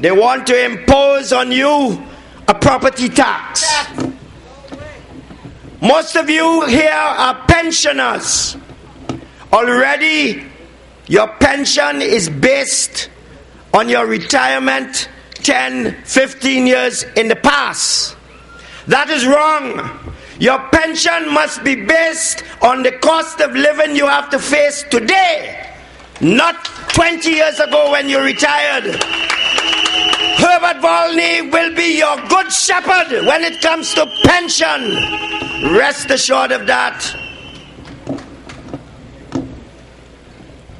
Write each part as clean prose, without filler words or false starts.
They want to impose on you a property tax. Most of you here are pensioners. Already, your pension is based on your retirement 10, 15 years in the past. That is wrong. Your pension must be based on the cost of living you have to face today, not 20 years ago when you retired. Herbert Volney will be your good shepherd when it comes to pension. Rest assured of that.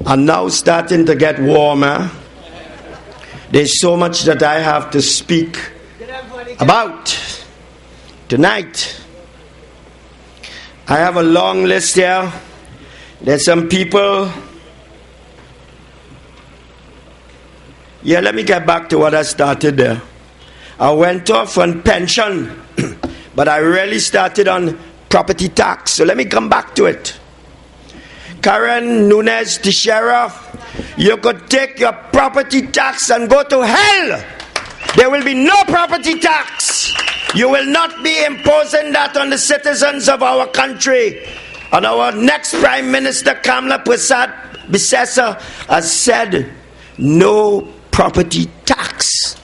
And now starting to get warmer. There's so much that I have to speak about tonight. I have a long list here. There's some people. Yeah, let me get back to what I started there. I went off on pension, but I really started on property tax. So let me come back to it. Karen Nunes Teixeira, you could take your property tax and go to hell. There will be no property tax. You will not be imposing that on the citizens of our country. And our next Prime Minister, Kamla Prasad Bisesa, has said no property tax.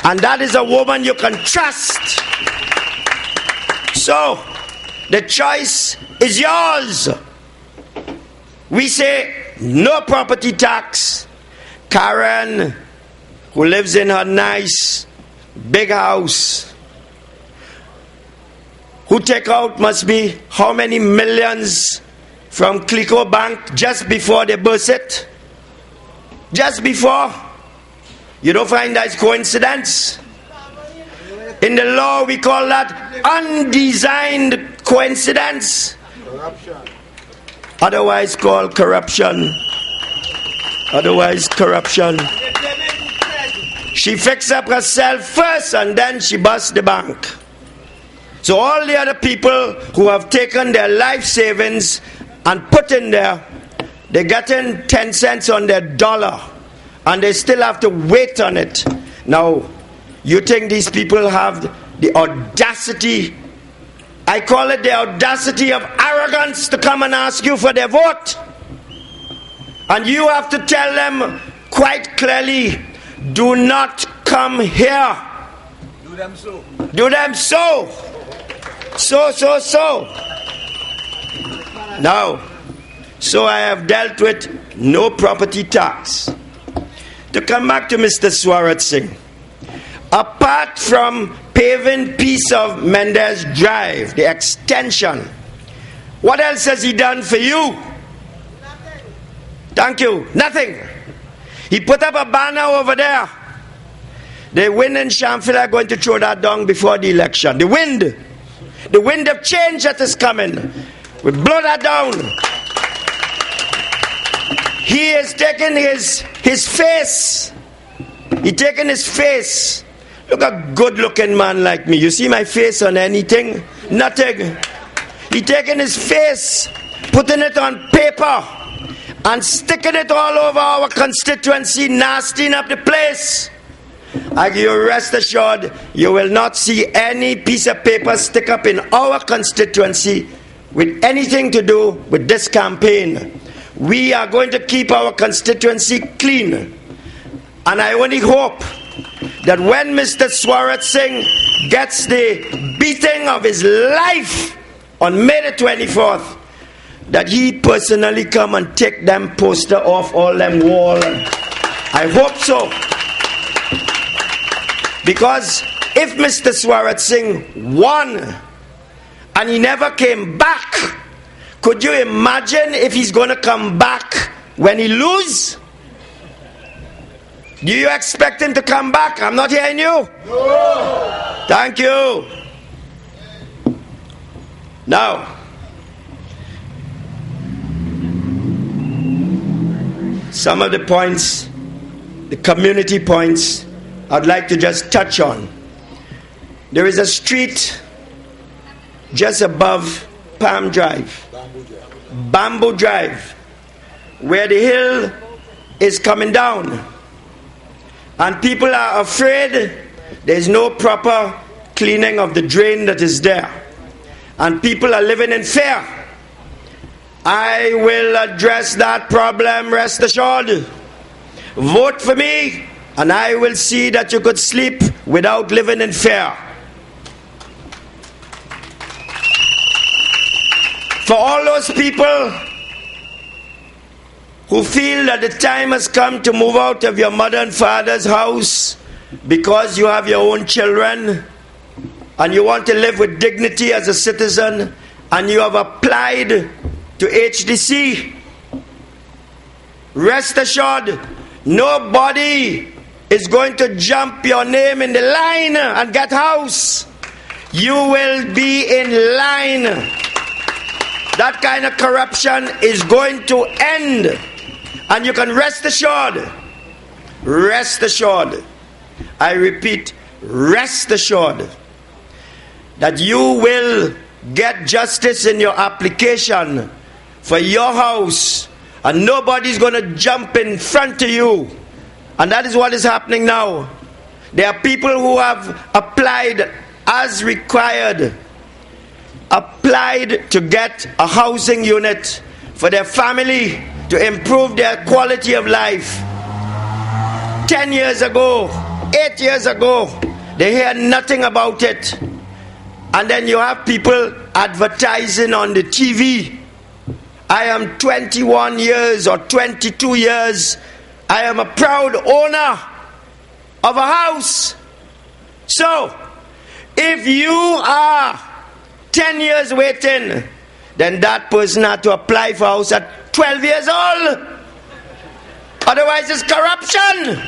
And that is a woman you can trust. So, the choice is yours. We say no property tax. Karen, who lives in her nice big house, who take out must be how many millions from Clico Bank just before they burst it? Just before? You don't find that coincidence? In the law we call that undesigned coincidence. Corruption. Otherwise called corruption. Otherwise corruption. She fixed up herself first and then she bust the bank. So all the other people who have taken their life savings and put in there, they're getting 10 cents on their dollar and they still have to wait on it. Now, you think these people have the audacity, I call it the audacity of arrogance, to come and ask you for their vote? And you have to tell them quite clearly, do not come here. Do them so. Do them so. So. Now, so I have dealt with no property tax. To come back to Mr. Swarat Singh, apart from paving piece of Mendez Drive, the extension, what else has he done for you? Nothing. Thank you. Nothing. He put up a banner over there. The wind in Shamfield are going to throw that down before the election. The wind of change that is coming will blow that down. He has taken his face. He taken his face. Look, a good-looking man like me. You see my face on anything? Nothing. He taken his face, putting it on paper, and sticking it all over our constituency, nastying up the place. I give you rest assured, you will not see any piece of paper stick up in our constituency with anything to do with this campaign. We are going to keep our constituency clean. And I only hope that when Mr. Swarat Singh gets the beating of his life on May the 24th, that he personally come and take them poster off all them wall. I hope so. Because if Mr. Swarat Singh won and he never came back, could you imagine if he's going to come back when he loses? Do you expect him to come back? I'm not hearing you. No. Thank you. Now, some of the points, the community points, I'd like to just touch on. There is a street just above Palm Drive, Bamboo Drive, where the hill is coming down. and people are afraid there's no proper cleaning of the drain that is there, and people are living in fear. I will address that problem, rest assured. Vote for me, and I will see that you could sleep without living in fear. For all those people who feel that the time has come to move out of your mother and father's house because you have your own children and you want to live with dignity as a citizen, and you have applied to HDC, rest assured, nobody is going to jump your name in the line and get house. You will be in line. That kind of corruption is going to end. And you can rest assured, I repeat, rest assured, that you will get justice in your application for your house, and nobody's going to jump in front of you. And that is what is happening now. There are people who have applied as required, applied to get a housing unit for their family to improve their quality of life. 10 years ago, 8 years ago, they hear nothing about it. And then you have people advertising on the TV. I am 21 years or 22 years. I am a proud owner of a house. So, if you are 10 years waiting, then that person had to apply for a house at 12 years old. Otherwise, it's corruption.